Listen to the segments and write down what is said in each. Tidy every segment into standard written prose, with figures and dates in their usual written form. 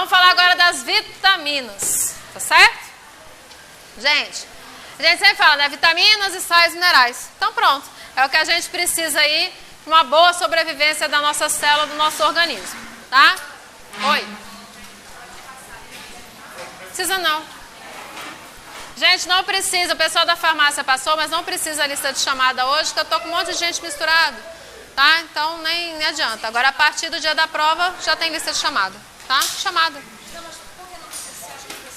Vamos falar agora das vitaminas, tá certo? Gente, a gente sempre fala, né? Vitaminas e sais minerais. Então pronto, é o que a gente precisa aí para uma boa sobrevivência da nossa célula, do nosso organismo, tá? Oi. Precisa não. Gente, não precisa, o pessoal da farmácia passou, mas não precisa a lista de chamada hoje, que eu tô com um monte de gente misturado, tá? Então nem adianta. Agora a partir do dia da prova já tem lista de chamada, tá? Chamada.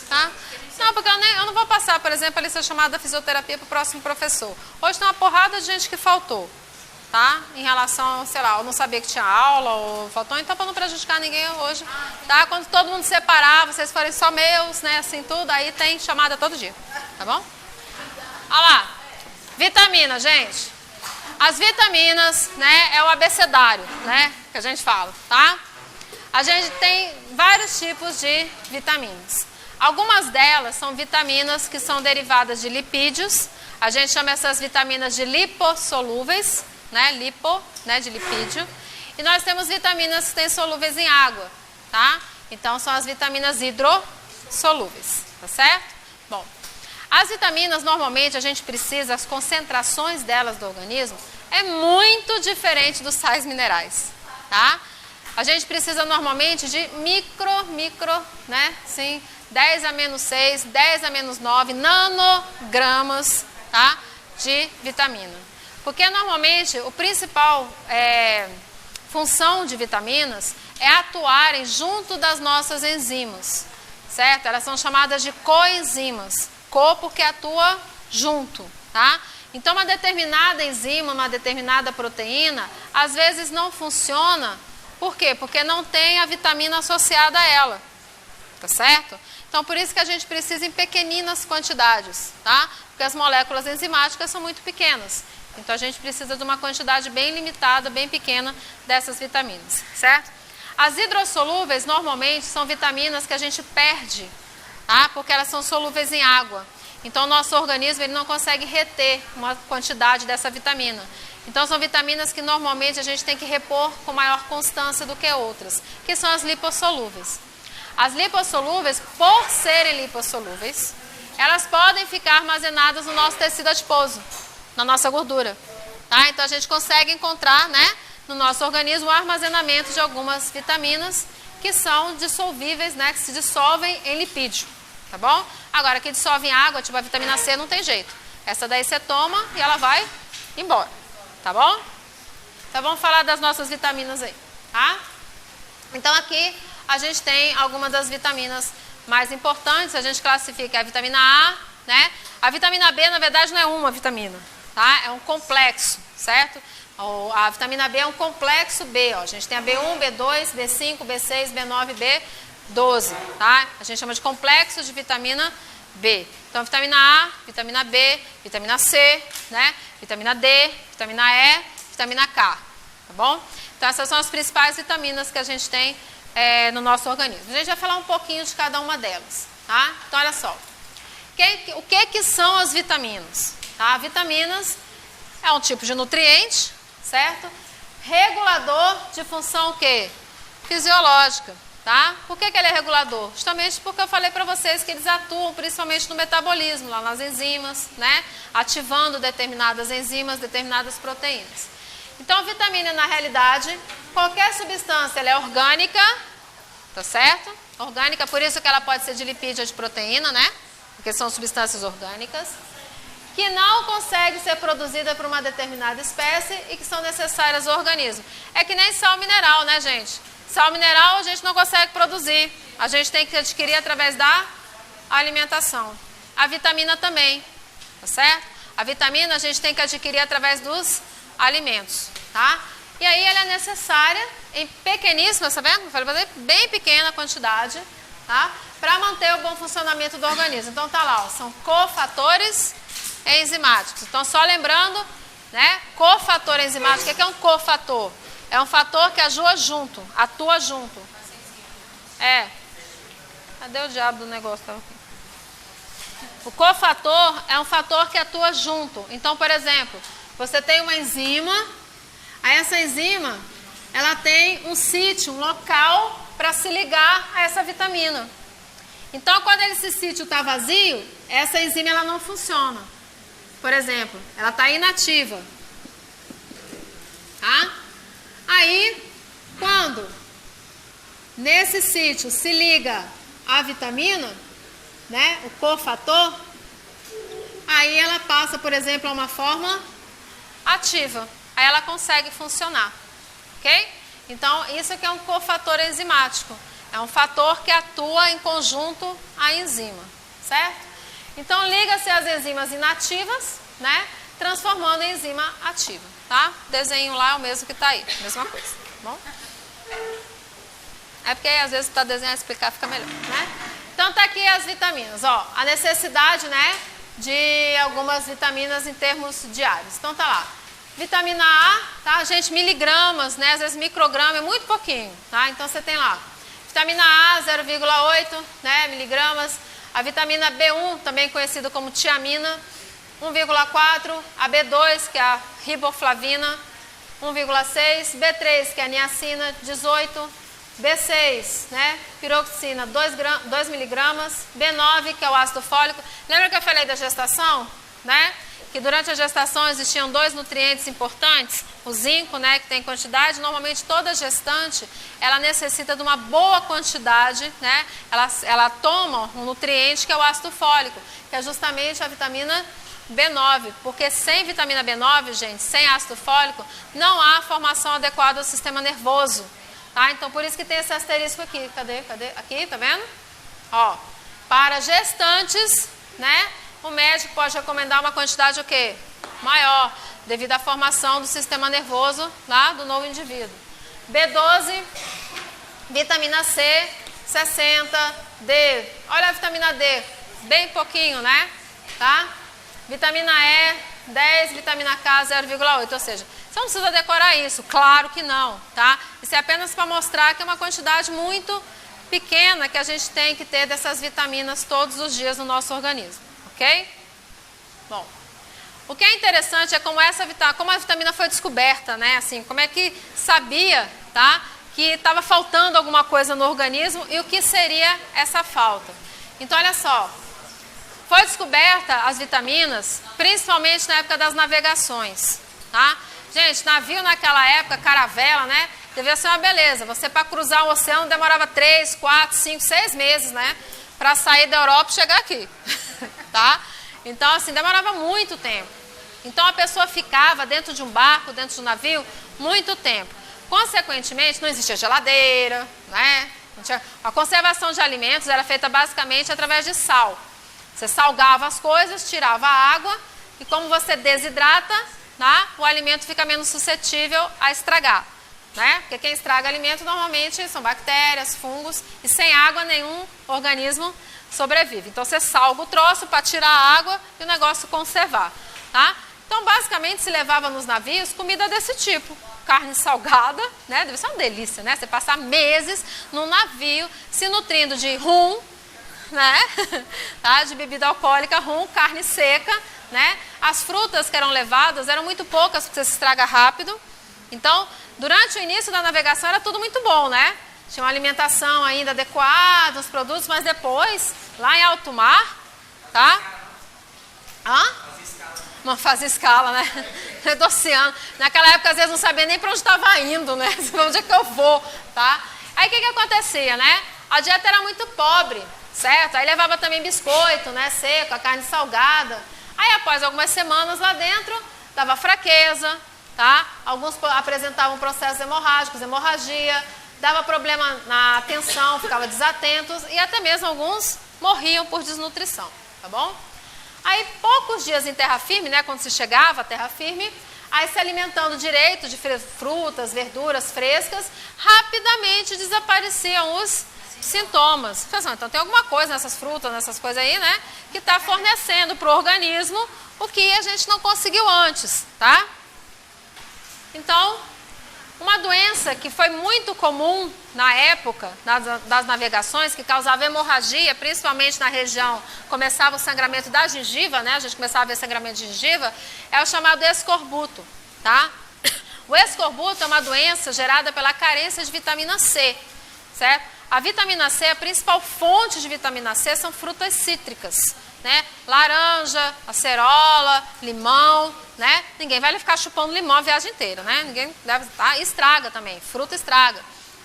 Tá? Não, porque eu não vou passar, por exemplo, a lista de chamada da fisioterapia para o próximo professor. Hoje tem uma porrada de gente que faltou, tá? Em relação, sei lá, eu não sabia que tinha aula ou faltou, então para não prejudicar ninguém hoje, tá? Quando todo mundo separar, vocês forem só meus, né, assim tudo, aí tem chamada todo dia, tá bom? Olha lá, vitamina, gente. As vitaminas, né, é o abecedário, né, que a gente fala, tá? A gente tem vários tipos de vitaminas. Algumas delas são vitaminas que são derivadas de lipídios. A gente chama essas vitaminas de lipossolúveis, né? Lipo, né? De lipídio. E nós temos vitaminas que têm solúveis em água, tá? Então são as vitaminas hidrossolúveis, tá certo? Bom, as vitaminas normalmente a gente precisa, as concentrações delas do organismo é muito diferente dos sais minerais, tá? A gente precisa normalmente de micro, né? Sim, 10 a menos 6, 10 a menos 9 nanogramas, tá? De vitamina. Porque normalmente o principal função de vitaminas é atuarem junto das nossas enzimas, certo? Elas são chamadas de coenzimas. Co porque atua junto, tá? Então uma determinada enzima, uma determinada proteína, às vezes não funciona. Por quê? Porque não tem a vitamina associada a ela, tá certo? Então, por isso que a gente precisa em pequeninas quantidades, tá? Porque as moléculas enzimáticas são muito pequenas. Então, a gente precisa de uma quantidade bem limitada, bem pequena dessas vitaminas, certo? As hidrossolúveis, normalmente, são vitaminas que a gente perde, tá? Porque elas são solúveis em água. Então, o nosso organismo ele não consegue reter uma quantidade dessa vitamina. Então, são vitaminas que normalmente a gente tem que repor com maior constância do que outras, que são as lipossolúveis. As lipossolúveis, por serem lipossolúveis, elas podem ficar armazenadas no nosso tecido adiposo, na nossa gordura. Tá? Então, a gente consegue encontrar, né, no nosso organismo o armazenamento de algumas vitaminas que são dissolvíveis, né, que se dissolvem em lipídio. Tá bom? Agora, que dissolve em água, tipo a vitamina C, não tem jeito. Essa daí você toma e ela vai embora. Tá bom? Então vamos falar das nossas vitaminas aí, tá? Então aqui a gente tem algumas das vitaminas mais importantes, a gente classifica a vitamina A, né? A vitamina B, na verdade, não é uma vitamina, tá? É um complexo, certo? A vitamina B é um complexo B, ó. A gente tem a B1, B2, B5, B6, B9, B12, tá? A gente chama de complexo de vitamina B. Então, vitamina A, vitamina B, vitamina C, né? Vitamina D, vitamina E, vitamina K, tá bom? Então, essas são as principais vitaminas que a gente tem no nosso organismo. A gente vai falar um pouquinho de cada uma delas, tá? Então, olha só. O que são as vitaminas? Tá? Vitaminas é um tipo de nutriente, certo? Regulador de função o quê? Fisiológica. Tá? Por que ele é regulador? Justamente porque eu falei para vocês que eles atuam principalmente no metabolismo, lá nas enzimas, né? Ativando determinadas enzimas, determinadas proteínas. Então, a vitamina, na realidade, qualquer substância, ela é orgânica, tá certo? Orgânica, por isso que ela pode ser de lipídio ou de proteína, né? Porque são substâncias orgânicas, que não consegue ser produzida por uma determinada espécie e que são necessárias ao organismo. É que nem sal mineral, né, gente? Sal mineral a gente não consegue produzir, a gente tem que adquirir através da alimentação. A vitamina também, tá certo? A vitamina a gente tem que adquirir através dos alimentos, tá? E aí ela é necessária em pequeníssima, tá vendo? Fazer bem pequena quantidade, tá? Para manter o bom funcionamento do organismo. Então tá lá, ó, são cofatores enzimáticos. Então só lembrando, né? Cofator enzimático, o que é um cofator? É um fator que atua junto. Cadê o diabo do negócio? O cofator é um fator que atua junto. Então, por exemplo, você tem uma enzima, aí essa enzima, ela tem um sítio, um local para se ligar a essa vitamina. Então, quando esse sítio está vazio, essa enzima ela não funciona. Por exemplo, ela está inativa. Tá? Aí, quando nesse sítio se liga a vitamina, né, o cofator, aí ela passa, por exemplo, a uma forma ativa. Aí ela consegue funcionar. Ok? Então, isso aqui é um cofator enzimático. É um fator que atua em conjunto à enzima. Certo? Então, liga-se as enzimas inativas, né, transformando em enzima ativa. Tá? O desenho lá é o mesmo que está aí. Mesma coisa. Tá bom? É porque às vezes para desenhar e explicar fica melhor, né? Então tá aqui as vitaminas, ó, a necessidade, né, de algumas vitaminas em termos diários. Então tá lá, vitamina A, tá, gente, miligramas, né, às vezes micrograma é muito pouquinho, tá? Então você tem lá, vitamina A 0,8, né, miligramas, a vitamina B1, também conhecida como tiamina, 1,4, a B2, que é a riboflavina, 1,6, B3, que é a niacina, 18, B6, né, piroxina, 2 miligramas, B9, que é o ácido fólico. Lembra que eu falei da gestação, né? Que durante a gestação existiam 2 nutrientes importantes, o zinco, né, que tem quantidade. Normalmente toda gestante, ela necessita de uma boa quantidade, né? Ela toma um nutriente que é o ácido fólico, que é justamente a vitamina B9, porque sem vitamina B9, gente, sem ácido fólico, não há formação adequada do sistema nervoso. Tá? Então, por isso que tem esse asterisco aqui. Cadê? Aqui, tá vendo? Ó, para gestantes, né, o médico pode recomendar uma quantidade o quê? Maior, devido à formação do sistema nervoso lá do novo indivíduo. B12, vitamina C, 60, D. Olha a vitamina D, bem pouquinho, né? Tá? Vitamina E, 10, vitamina K, 0,8, ou seja, você não precisa decorar isso, claro que não, tá? Isso é apenas para mostrar que é uma quantidade muito pequena que a gente tem que ter dessas vitaminas todos os dias no nosso organismo, ok? Bom, o que é interessante é como a vitamina foi descoberta, né? Assim, como é que sabia, tá? Que estava faltando alguma coisa no organismo e o que seria essa falta. Então, olha só. Foi descoberta as vitaminas, principalmente na época das navegações, tá? Gente, navio naquela época, caravela, né? Devia ser uma beleza. Você, para cruzar o oceano, demorava 3, 4, 5, 6 meses, né? Para sair da Europa e chegar aqui, tá? Então, assim, demorava muito tempo. Então, a pessoa ficava dentro de um barco, dentro de um navio, muito tempo. Consequentemente, não existia geladeira, né? A conservação de alimentos era feita basicamente através de sal. Você salgava as coisas, tirava a água e como você desidrata, tá, o alimento fica menos suscetível a estragar, né? Porque quem estraga alimento normalmente são bactérias, fungos e sem água nenhum organismo sobrevive. Então você salga o troço para tirar a água e o negócio conservar, tá? Então basicamente se levava nos navios comida desse tipo, carne salgada, né? Deve ser uma delícia, né? Você passar meses num navio se nutrindo de rum, né? Tá? De bebida alcoólica, rum, carne seca, né? As frutas que eram levadas eram muito poucas porque você se estraga rápido. Então, durante o início da navegação era tudo muito bom, né? Tinha uma alimentação ainda adequada, os produtos, mas depois, lá em alto mar, tá? Fazia escala, né? Do oceano. Naquela época, às vezes, não sabia nem para onde estava indo, né? Onde é que eu vou, tá? Aí, o que acontecia, né? A dieta era muito pobre, certo? Aí levava também biscoito, né, seco, a carne salgada. Aí após algumas semanas lá dentro, dava fraqueza, tá? Alguns apresentavam processos hemorrágicos, hemorragia, dava problema na atenção, ficavam desatentos e até mesmo alguns morriam por desnutrição, tá bom? Aí poucos dias em terra firme, né, quando se chegava a terra firme, aí se alimentando direito de frutas, verduras frescas, rapidamente desapareciam os sintomas. Então tem alguma coisa nessas frutas, nessas coisas aí, né, que está fornecendo para o organismo o que a gente não conseguiu antes, tá? Então, uma doença que foi muito comum na época das navegações, que causava hemorragia, principalmente na região, começava o sangramento da gengiva, né, a gente começava a ver sangramento de gengiva, é o chamado escorbuto, tá? O escorbuto é uma doença gerada pela carência de vitamina C. certo? A vitamina C, a principal fonte de vitamina C são frutas cítricas, né? Laranja, acerola, limão, né? Ninguém vai ficar chupando limão a viagem inteira, né? Ninguém deve, tá? Estraga também, fruta estraga,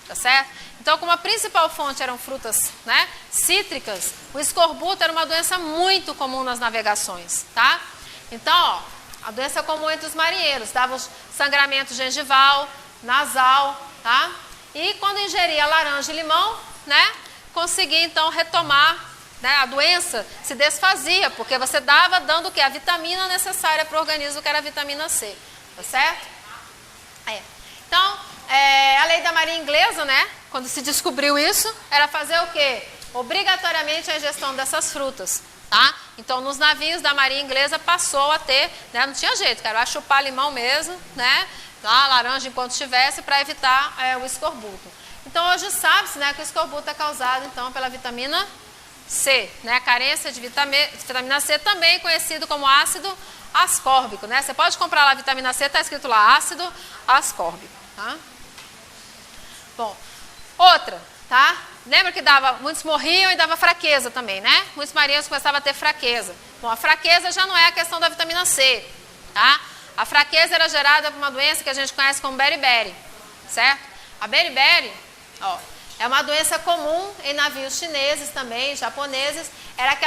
tá certo? Então, como a principal fonte eram frutas, né, cítricas, o escorbuto era uma doença muito comum nas navegações, tá? Então, ó, a doença comum entre os marinheiros, dava sangramento gengival, nasal, tá? E quando ingeria laranja e limão, né, conseguia então retomar, né, a doença se desfazia, porque você dava dando o quê? A vitamina necessária para o organismo, que era a vitamina C, tá certo? Então, a lei da Marinha Inglesa, né, quando se descobriu isso, era fazer o quê? Obrigatoriamente a ingestão dessas frutas, tá? Então, nos navios da Marinha Inglesa passou a ter, né, não tinha jeito, cara, vai chupar limão mesmo, né, lá, laranja enquanto tivesse, para evitar o escorbuto. Então, hoje sabe-se, né, que o escorbuto é causado, então, pela vitamina C, né, a carência de vitamina C, também conhecido como ácido ascórbico, né? Você pode comprar lá a vitamina C, está escrito lá ácido ascórbico, tá? Bom, outra, tá? Lembra que muitos morriam e dava fraqueza também, né? Muitos marinheiros começavam a ter fraqueza. Bom, a fraqueza já não é a questão da vitamina C, tá? A fraqueza era gerada por uma doença que a gente conhece como beriberi, certo? A beriberi, ó, é uma doença comum em navios chineses também, japoneses. Era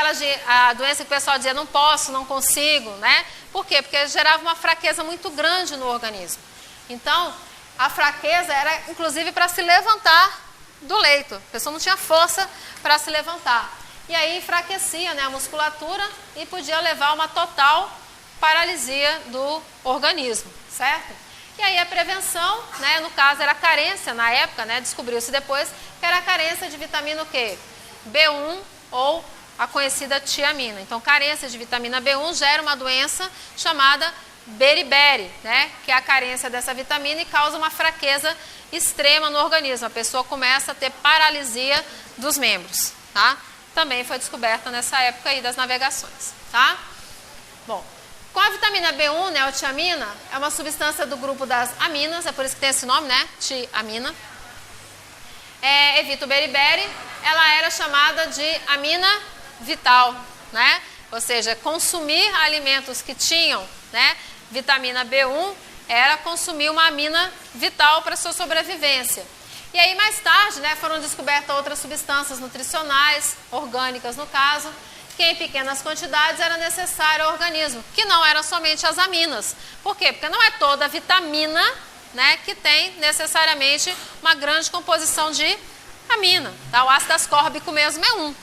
a doença que o pessoal dizia, não posso, não consigo, né? Por quê? Porque gerava uma fraqueza muito grande no organismo. Então, a fraqueza era, inclusive, para se levantar do leito. A pessoa não tinha força para se levantar. E aí enfraquecia, né, a musculatura e podia levar a uma total paralisia do organismo, certo? E aí a prevenção, né, no caso era a carência, na época, né, descobriu-se depois, que era a carência de vitamina o quê? B1 ou a conhecida tiamina. Então, carência de vitamina B1 gera uma doença chamada beriberi, né, que é a carência dessa vitamina e causa uma fraqueza extrema no organismo. A pessoa começa a ter paralisia dos membros, tá? Também foi descoberta nessa época aí das navegações, tá? Bom, com a vitamina B1, né, a tiamina, é uma substância do grupo das aminas, é por isso que tem esse nome, né, tiamina. Evita o beriberi, ela era chamada de amina vital, né? Ou seja, consumir alimentos que tinham, né, vitamina B1 era consumir uma amina vital para sua sobrevivência. E aí mais tarde, né, foram descobertas outras substâncias nutricionais, orgânicas no caso, que em pequenas quantidades era necessário ao organismo, que não eram somente as aminas. Por quê? Porque não é toda vitamina, né, que tem necessariamente uma grande composição de amina. Tá? O ácido ascórbico mesmo é um,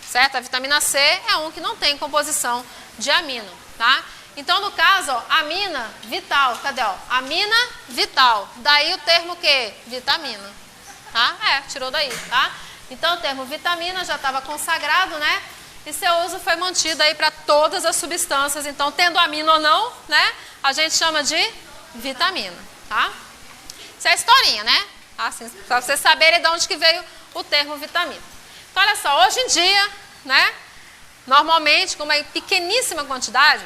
certo? A vitamina C é um que não tem composição de amina, tá? Então, no caso, ó, amina vital, cadê, ó? Amina vital, daí o termo que? Vitamina, tá? Tirou daí, tá? Então, o termo vitamina já estava consagrado, né? E seu uso foi mantido aí para todas as substâncias. Então, tendo amina ou não, né? A gente chama de vitamina, tá? Isso é a historinha, né? Assim, para vocês saberem de onde que veio o termo vitamina. Então, olha só, hoje em dia, né? Normalmente, com uma pequeníssima quantidade,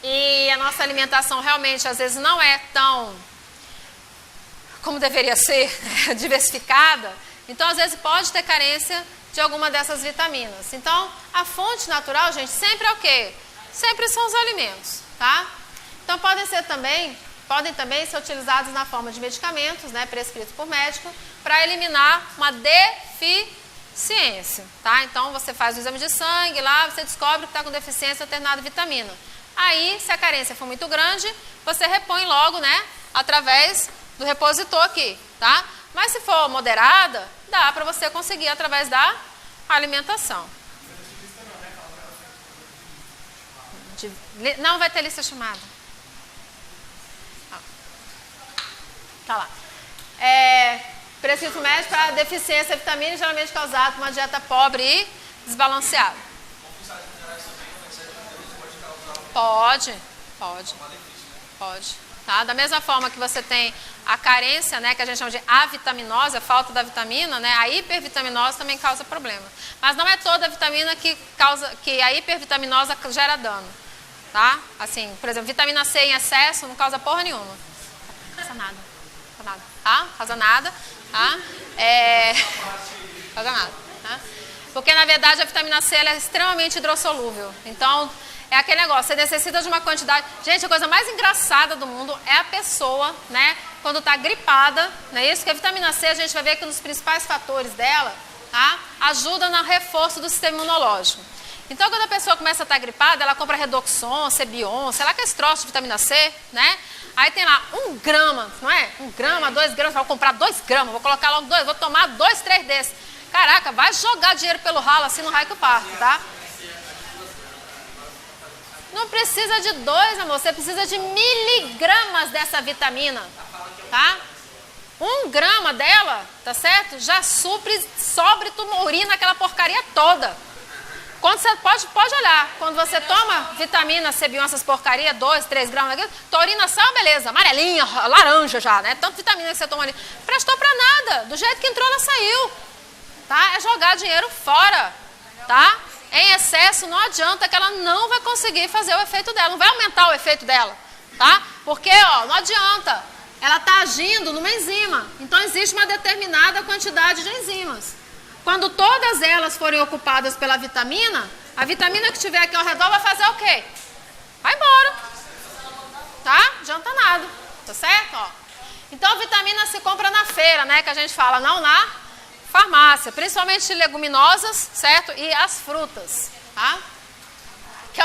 e a nossa alimentação realmente, às vezes, não é tão como deveria ser, diversificada. Então, às vezes, pode ter carência de alguma dessas vitaminas. Então, a fonte natural, gente, sempre é o quê? Sempre são os alimentos, tá? Então, podem também ser utilizados na forma de medicamentos, né, prescritos por médico, para eliminar uma deficiência, tá? Então, você faz o exame de sangue lá, você descobre que está com deficiência de determinada vitamina. Aí, se a carência for muito grande, você repõe logo, né, através do repositor aqui, tá? Mas se for moderada, dá para você conseguir através da alimentação. Não vai ter lista chamada. Tá lá. Prescrito médico para deficiência de vitamina, geralmente causado por uma dieta pobre e desbalanceada. Pode. Tá? Da mesma forma que você tem a carência, né, que a gente chama de avitaminose, a falta da vitamina, né, a hipervitaminose também causa problema. Mas não é toda a vitamina que a hipervitaminose gera dano. Tá? Assim, por exemplo, vitamina C em excesso não causa porra nenhuma. Não causa nada. Tá? Causa nada. Tá? Tá? Porque, na verdade, a vitamina C ela é extremamente hidrossolúvel. Então, é aquele negócio, você necessita de uma quantidade... Gente, a coisa mais engraçada do mundo é a pessoa, né, quando está gripada, não é isso? Porque a vitamina C, a gente vai ver que um dos principais fatores dela, tá, ajuda no reforço do sistema imunológico. Então, quando a pessoa começa a estar gripada, ela compra Redoxon, Cebion, sei lá que é esse troço de vitamina C, né? Aí tem lá 1 grama, não é? 1 grama, 2 gramas, vou comprar 2 gramas, vou colocar logo 2, vou tomar 2, 3 desses. Caraca, vai jogar dinheiro pelo ralo assim no raio que parto, tá? Não precisa de 2, amor, você precisa de miligramas dessa vitamina, tá? 1 grama dela, tá certo? Já sobre tu urina aquela porcaria toda. Quando você pode olhar, quando você toma vitamina C1, essas porcarias, 2, 3 gramas, tua urina sai, beleza, amarelinha, laranja já, né? Tanto vitamina que você toma ali. Prestou pra nada, do jeito que entrou, ela saiu. Tá? É jogar dinheiro fora, tá? Em excesso, não adianta que ela não vai conseguir fazer o efeito dela, não vai aumentar o efeito dela, tá? Porque, ó, não adianta, ela tá agindo numa enzima, então existe uma determinada quantidade de enzimas. Quando todas elas forem ocupadas pela vitamina, a vitamina que tiver aqui ao redor vai fazer o quê? Vai embora, tá? Não adianta nada, tá certo? Ó. Então, a vitamina se compra na feira, né, que a gente fala, não na farmácia, principalmente leguminosas, certo? E as frutas, tá? Que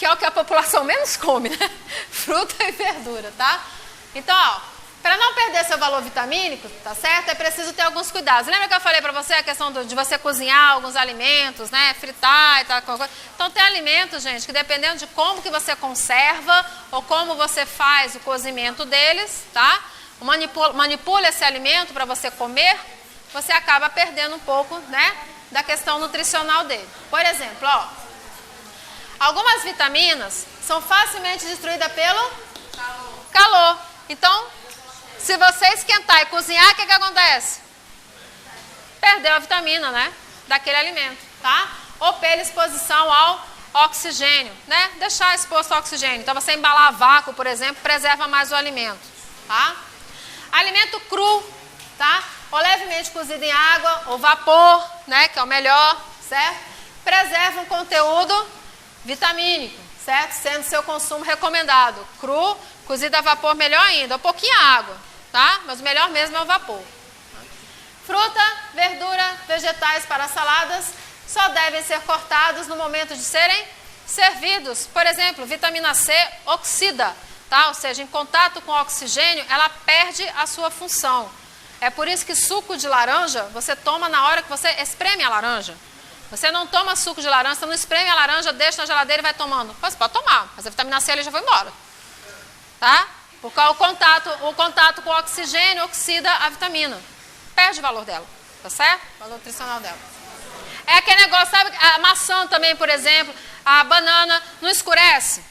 é o que a população menos come, né? Fruta e verdura, tá? Então, ó, para não perder seu valor vitamínico, tá certo? É preciso ter alguns cuidados. Lembra que eu falei para você a questão de você cozinhar alguns alimentos, né? Fritar e tal, coisa. Então, tem alimentos, gente, que dependendo de como que você conserva ou como você faz o cozimento deles, tá? Manipula esse alimento para você comer, você acaba perdendo um pouco, né, da questão nutricional dele. Por exemplo, ó, algumas vitaminas são facilmente destruídas pelo calor. Então, se você esquentar e cozinhar, o que acontece? Perdeu a vitamina, né, daquele alimento, tá? Ou pela exposição ao oxigênio, né? Deixar exposto ao oxigênio. Então, você embalar a vácuo, por exemplo, preserva mais o alimento, tá? Alimento cru, tá? Ou levemente cozido em água, ou vapor, né, que é o melhor, certo? Preserva um conteúdo vitamínico, certo? Sendo seu consumo recomendado. Cru, cozido a vapor, melhor ainda, ou pouquinha água, tá? Mas o melhor mesmo é o vapor. Fruta, verdura, vegetais para saladas só devem ser cortados no momento de serem servidos. Por exemplo, vitamina C oxida, tá? Ou seja, em contato com o oxigênio, ela perde a sua função. É por isso que suco de laranja, você toma na hora que você espreme a laranja. Você não toma suco de laranja, você não espreme a laranja, deixa na geladeira e vai tomando. Você pode tomar, mas a vitamina C ali já foi embora. Tá? Porque o contato com o oxigênio oxida a vitamina. Perde o valor dela, tá certo? O valor nutricional dela. É aquele negócio, sabe? A maçã também, por exemplo, a banana, não escurece?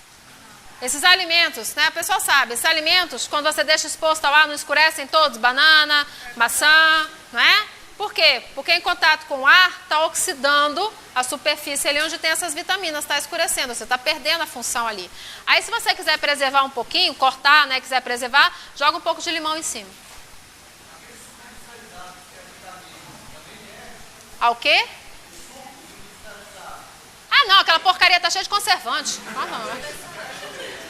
Esses alimentos, né? A pessoa sabe, esses alimentos, quando você deixa exposto ao ar, não escurecem todos? Banana, maçã, não é? Por quê? Porque em contato com o ar, está oxidando a superfície ali onde tem essas vitaminas, está escurecendo, você está perdendo a função ali. Aí, se você quiser preservar um pouquinho, cortar, né? Quiser preservar, joga um pouco de limão em cima. Ao quê? Ah, não, aquela porcaria está cheia de conservante. Ah, não, né?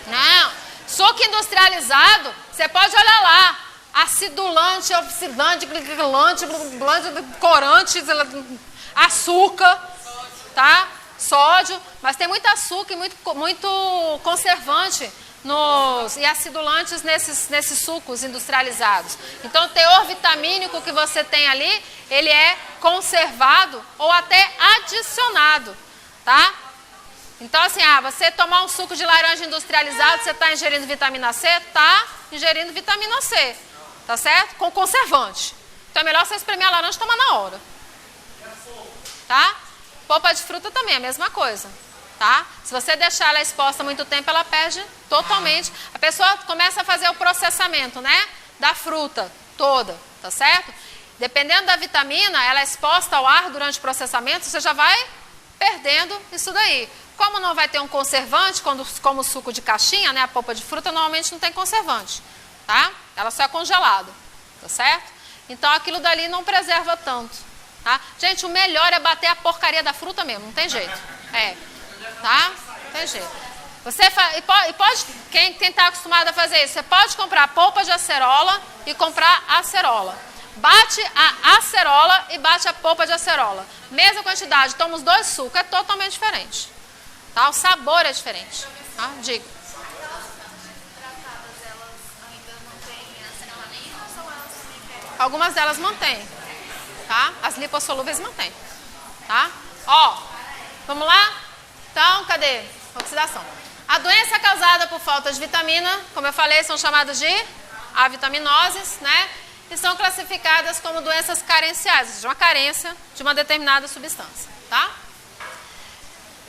Não, suco industrializado, você pode olhar lá, acidulante, oxidante, glicante, corante, açúcar, tá? Sódio, mas tem muito açúcar e muito conservante e acidulantes nesses sucos industrializados. Então, o teor vitamínico que você tem ali, ele é conservado ou até adicionado, tá? Então, assim, você tomar um suco de laranja industrializado, você está ingerindo vitamina C? Está ingerindo vitamina C, tá certo? Com conservante. Então, é melhor você espremer a laranja e tomar na hora. Tá? Polpa de fruta também, a mesma coisa. Tá? Se você deixar ela exposta muito tempo, ela perde totalmente. A pessoa começa a fazer o processamento, né? Da fruta toda, tá certo? Dependendo da vitamina, ela é exposta ao ar durante o processamento, você já vai perdendo isso daí. Como não vai ter um conservante, como o suco de caixinha, né, a polpa de fruta normalmente não tem conservante, tá? Ela só é congelada, tá certo? Então aquilo dali não preserva tanto, tá? Gente, o melhor é bater a porcaria da fruta mesmo, não tem jeito. Tá? Não tem jeito. Quem está acostumado a fazer isso, você pode comprar polpa de acerola e comprar acerola. Bate a acerola e bate a polpa de acerola. Mesma quantidade, toma os 2 sucos, é totalmente diferente. Tá? O sabor é diferente. Tá? Diga. Algumas delas mantêm. Tá? As lipossolúveis mantêm. Tá? Ó, vamos lá? Então, cadê? Oxidação. A doença causada por falta de vitamina, como eu falei, são chamadas de avitaminoses, né? E são classificadas como doenças carenciais, ou seja, uma carência de uma determinada substância, tá?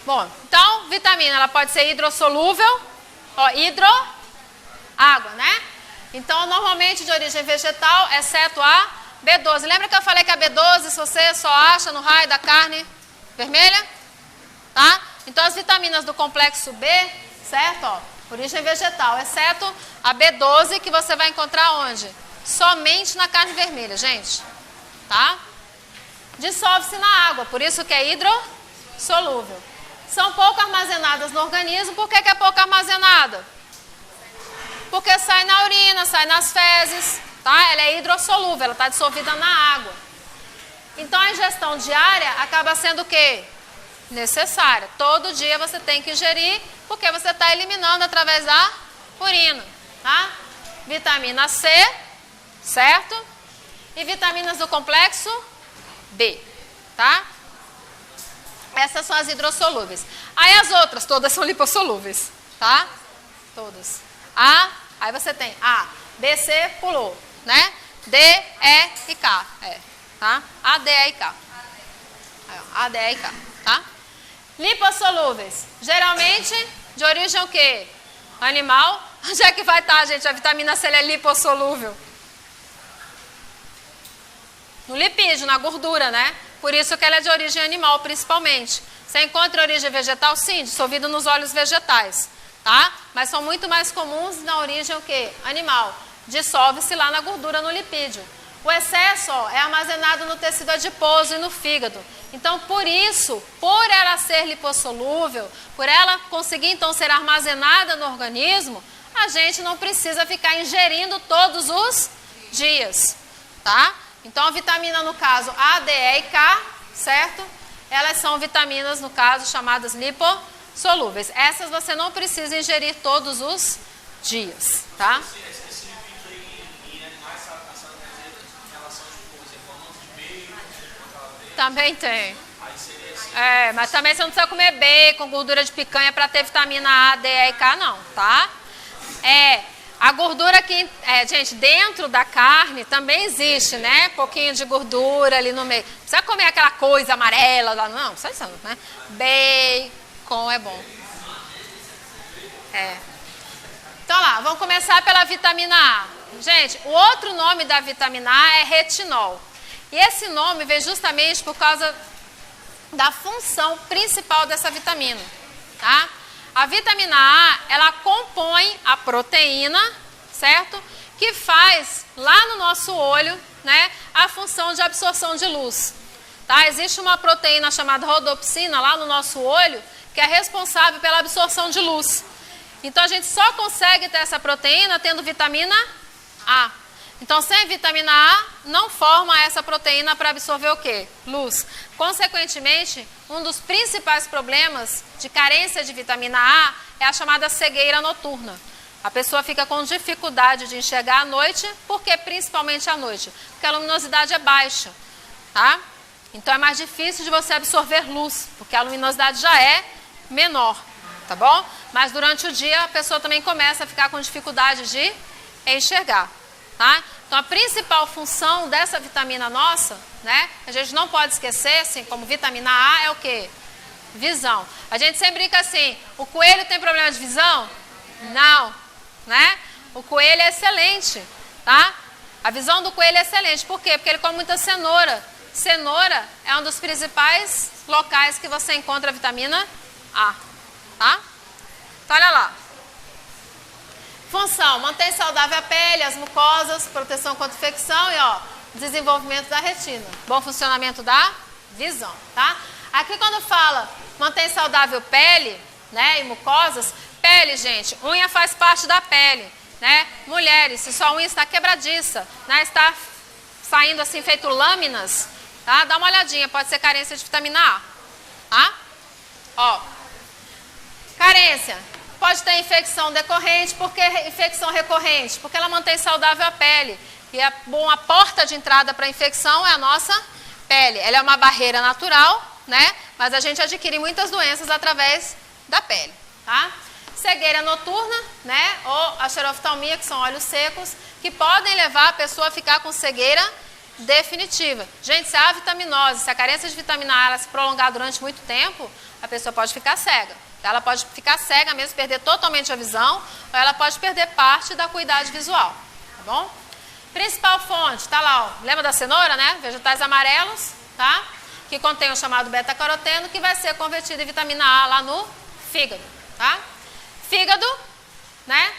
Bom, então, vitamina, ela pode ser hidrossolúvel, ó, água, né? Então, normalmente de origem vegetal, exceto a B12. Lembra que eu falei que a B12, se você só acha no raio da carne vermelha? Tá? Então, as vitaminas do complexo B, certo? Ó, origem vegetal, exceto a B12, que você vai encontrar onde? Somente na carne vermelha, gente. Tá? Dissolve-se na água, por isso que é hidrossolúvel. São pouco armazenadas no organismo. Por que é pouco armazenada? Porque sai na urina, sai nas fezes, tá? Ela é hidrossolúvel, ela está dissolvida na água. Então, a ingestão diária acaba sendo o quê? Necessária. Todo dia você tem que ingerir, porque você está eliminando através da urina, tá? Vitamina C, certo? E vitaminas do complexo B, tá? Essas são as hidrossolúveis. Aí as outras, todas são lipossolúveis, tá? Todas. Aí você tem A, B, C, pulou, né? D, E e K, tá? A, D, E e K. Aí, ó, A, D, E e K, tá? Lipossolúveis, geralmente de origem o quê? Animal. Onde é que vai estar, gente? A vitamina C é lipossolúvel. No lipídio, na gordura, né? Por isso que ela é de origem animal, principalmente. Você encontra origem vegetal? Sim, dissolvido nos óleos vegetais, tá? Mas são muito mais comuns na origem o quê? Animal. Dissolve-se lá na gordura, no lipídio. O excesso, ó, é armazenado no tecido adiposo e no fígado. Então, por isso, por ela ser lipossolúvel, por ela conseguir, então, ser armazenada no organismo, a gente não precisa ficar ingerindo todos os dias, tá? Então, a vitamina, no caso, A, D, E e K, certo? Elas são vitaminas, no caso, chamadas lipossolúveis. Essas você não precisa ingerir todos os dias, tá? Esse lipídio aí em animais está pensando em relação a hormônios de bacon, também tem. aí seria assim. Mas também você não precisa comer bacon, gordura de picanha para ter vitamina A, D, E e K, não, tá? A gordura aqui, gente, dentro da carne também existe, né? Pouquinho de gordura ali no meio. Não precisa comer aquela coisa amarela lá, não, só isso, né? Bacon é bom. Então lá, vamos começar pela vitamina A. Gente, o outro nome da vitamina A é retinol. E esse nome vem justamente por causa da função principal dessa vitamina, tá? A vitamina A, ela compõe a proteína, certo? Que faz lá no nosso olho, né, a função de absorção de luz. Tá? Existe uma proteína chamada rodopsina lá no nosso olho, que é responsável pela absorção de luz. Então, a gente só consegue ter essa proteína tendo vitamina A. Então, sem vitamina A, não forma essa proteína para absorver o quê? Luz. Consequentemente, um dos principais problemas de carência de vitamina A é a chamada cegueira noturna. A pessoa fica com dificuldade de enxergar à noite, porque principalmente à noite? Porque a luminosidade é baixa, tá? Então, é mais difícil de você absorver luz, porque a luminosidade já é menor, tá bom? Mas durante o dia, a pessoa também começa a ficar com dificuldade de enxergar. Tá? Então, a principal função dessa vitamina nossa, né, a gente não pode esquecer, assim, como vitamina A é o quê? Visão. A gente sempre brinca assim, o coelho tem problema de visão? Não, né? O coelho é excelente, tá? A visão do coelho é excelente. Por quê? Porque ele come muita cenoura. Cenoura é um dos principais locais que você encontra a vitamina A, tá? Então, olha lá. Função, mantém saudável a pele, as mucosas, proteção contra infecção e, ó, desenvolvimento da retina, bom funcionamento da visão, tá? Aqui quando fala mantém saudável pele, né, e mucosas, pele, gente, unha faz parte da pele, né? Mulheres, se sua unha está quebradiça, né, está saindo assim feito lâminas, tá? Dá uma olhadinha, pode ser carência de vitamina A, tá? Ó, carência, pode ter infecção decorrente, por que infecção recorrente? Porque ela mantém saudável a pele. E a porta de entrada para a infecção é a nossa pele. Ela é uma barreira natural, né? Mas a gente adquire muitas doenças através da pele, tá? Cegueira noturna, né? Ou a xeroftalmia, que são olhos secos, que podem levar a pessoa a ficar com cegueira definitiva. Gente, se há vitaminose, se a carência de vitamina A ela se prolongar durante muito tempo, a pessoa pode ficar cega. Ela pode ficar cega mesmo, perder totalmente a visão, ou ela pode perder parte da acuidade visual, tá bom? Principal fonte, tá lá, ó, lembra da cenoura, né? Vegetais amarelos, tá? Que contém o chamado beta-caroteno, que vai ser convertido em vitamina A lá no fígado, tá? Fígado, né?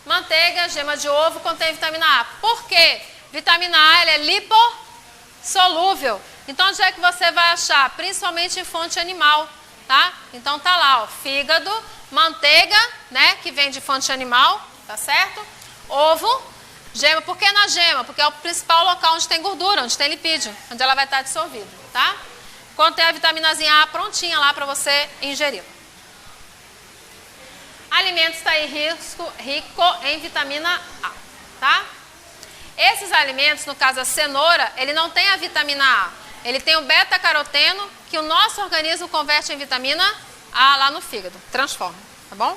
Manteiga, gema de ovo contém vitamina A. Por quê? Vitamina A ela é lipossolúvel. Então, onde é que você vai achar? Principalmente em fonte animal, tá? Então, tá lá, ó, fígado, manteiga, né? Que vem de fonte animal, tá certo? Ovo, gema. Por que na gema? Porque é o principal local onde tem gordura, onde tem lipídio, onde ela vai estar dissolvida, tá? Contém a vitaminazinha A prontinha lá para você ingerir. Alimentos está aí rico em vitamina A, tá? Esses alimentos, no caso a cenoura, ele não tem a vitamina A. Ele tem o beta-caroteno, que o nosso organismo converte em vitamina A lá no fígado, transforma, tá bom?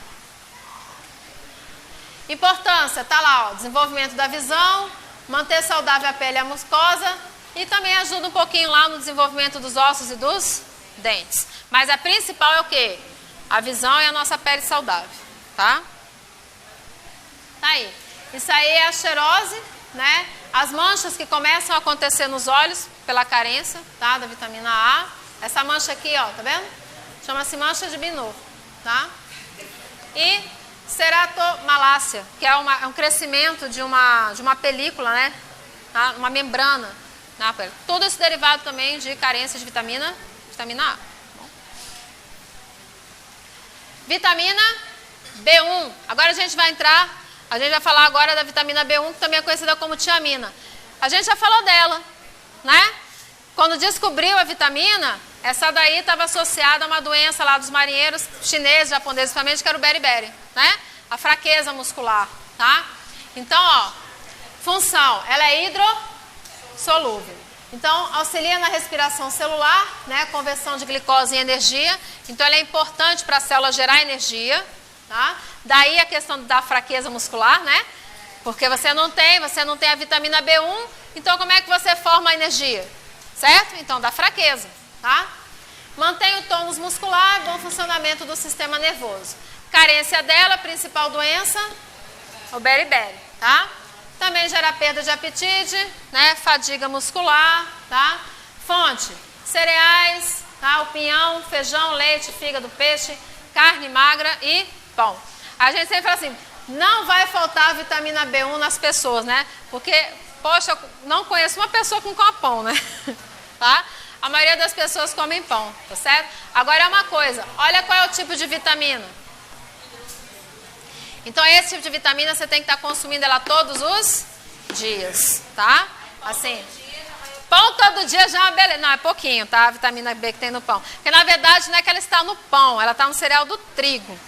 Importância, tá lá, ó, desenvolvimento da visão, manter saudável a pele e a mucosa e também ajuda um pouquinho lá no desenvolvimento dos ossos e dos dentes. Mas a principal é o quê? A visão e a nossa pele saudável, tá? Tá aí. Isso aí é a xerose, né? As manchas que começam a acontecer nos olhos pela carência, tá? Da vitamina A. Essa mancha aqui, ó, tá vendo? Chama-se mancha de Binot, tá? E ceratomalácia, que é um crescimento de uma película, né? Tá? Uma membrana na pele. Tudo isso derivado também de carência de vitamina A. Bom. Vitamina B1. Agora a gente vai falar agora da vitamina B1, que também é conhecida como tiamina. A gente já falou dela, né? Quando descobriu a vitamina, essa daí estava associada a uma doença lá dos marinheiros chineses, japoneses, principalmente, que era o beriberi, né? A fraqueza muscular, tá? Então, ó, função, ela é hidrossolúvel. Então, auxilia na respiração celular, né? Conversão de glicose em energia. Então, ela é importante para a célula gerar energia, tá? Daí a questão da fraqueza muscular, né? Porque você não tem a vitamina B1, então como é que você forma a energia? Certo? Então, da fraqueza, tá? Mantém o tônus muscular, bom funcionamento do sistema nervoso. Carência dela, principal doença, o beriberi, tá? Também gera perda de apetite, né? Fadiga muscular, tá? Fonte, cereais, tá? O pinhão, feijão, leite, fígado, peixe, carne magra e pão. A gente sempre fala assim, não vai faltar vitamina B1 nas pessoas, né? Porque, poxa, eu não conheço uma pessoa que não come pão, né? Tá? A maioria das pessoas comem pão, tá certo? Agora é uma coisa, olha qual é o tipo de vitamina. Então, esse tipo de vitamina você tem que estar consumindo ela todos os dias, tá? Assim, pão todo dia já é uma beleza. Não, é pouquinho, tá? A vitamina B que tem no pão. Porque, na verdade, não é que ela está no pão, ela está no cereal do trigo,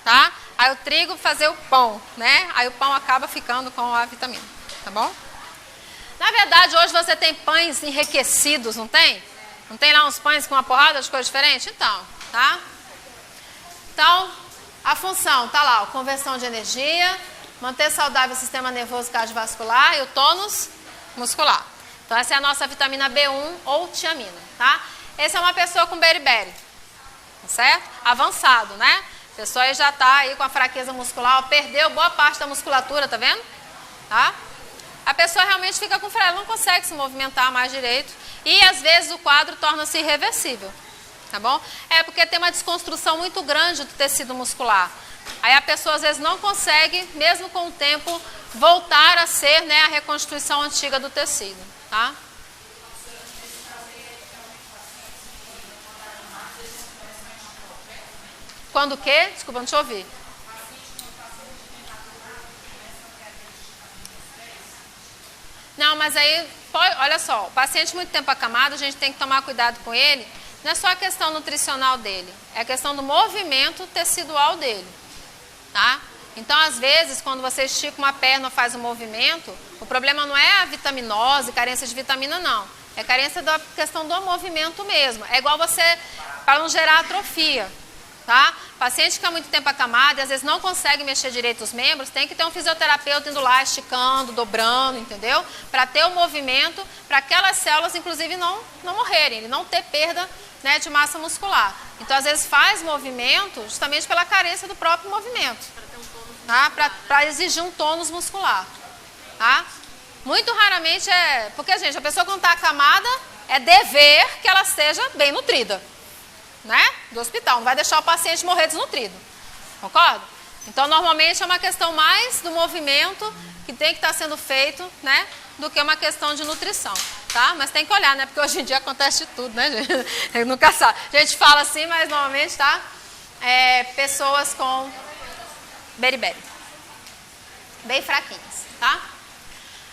tá? Aí o trigo fazer o pão, né? Aí o pão acaba ficando com a vitamina, tá bom? Na verdade, hoje você tem pães enriquecidos, não tem? Não tem lá uns pães com uma porrada de coisa diferente? Então, tá? Então, a função, tá lá, ó, conversão de energia, manter saudável o sistema nervoso cardiovascular e o tônus muscular. Então, essa é a nossa vitamina B1 ou tiamina, tá? Essa é uma pessoa com beriberi, tá certo? Avançado, né? A pessoa aí já tá aí com a fraqueza muscular, ó, perdeu boa parte da musculatura, tá vendo? Tá? A pessoa realmente fica com fraqueza, não consegue se movimentar mais direito e às vezes o quadro torna-se irreversível, tá bom? É porque tem uma desconstrução muito grande do tecido muscular. Aí a pessoa às vezes não consegue, mesmo com o tempo, voltar a ser, né, a reconstituição antiga do tecido, tá? Quando o quê? Desculpa, não te ouvi. Não, mas aí, olha só, o paciente muito tempo acamado, a gente tem que tomar cuidado com ele. Não é só a questão nutricional dele, é a questão do movimento tecidual dele, tá? Então, às vezes, quando você estica uma perna ou faz um movimento, o problema não é a vitaminose, carência de vitamina, não. É carência da questão do movimento mesmo. É igual você, para não gerar atrofia, tá? Paciente que fica muito tempo acamado e às vezes não consegue mexer direito os membros, tem que ter um fisioterapeuta indo lá, esticando, dobrando, entendeu? Para ter o movimento, para aquelas células, inclusive, não morrerem, ele não ter perda, né, de massa muscular. Então, às vezes, faz movimento justamente pela carência do próprio movimento, tá? Para exigir um tônus muscular, tá? Muito raramente porque, gente, a pessoa quando está acamada, é dever que ela seja bem nutrida, né? Do hospital, não vai deixar o paciente morrer desnutrido, concorda? Então, normalmente é uma questão mais do movimento que tem que estar sendo feito, né? Do que uma questão de nutrição, tá? Mas tem que olhar, né? Porque hoje em dia acontece de tudo, né, gente? Eu nunca sabe. A gente fala assim, mas normalmente, tá? Pessoas com beriberi, bem fraquinhas, tá?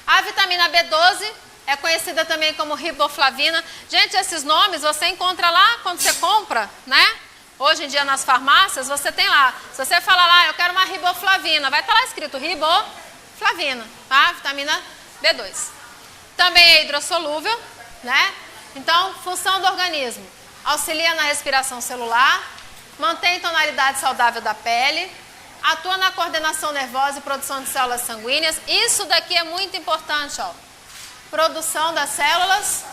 A vitamina B12 é conhecida também como riboflavina. Gente, esses nomes você encontra lá quando você compra, né? Hoje em dia nas farmácias você tem lá. Se você falar lá, eu quero uma riboflavina, vai estar lá escrito riboflavina, tá? Vitamina B2. Também é hidrossolúvel, né? Então, função do organismo: auxilia na respiração celular, mantém tonalidade saudável da pele, atua na coordenação nervosa e produção de células sanguíneas. Isso daqui é muito importante, ó. Produção das células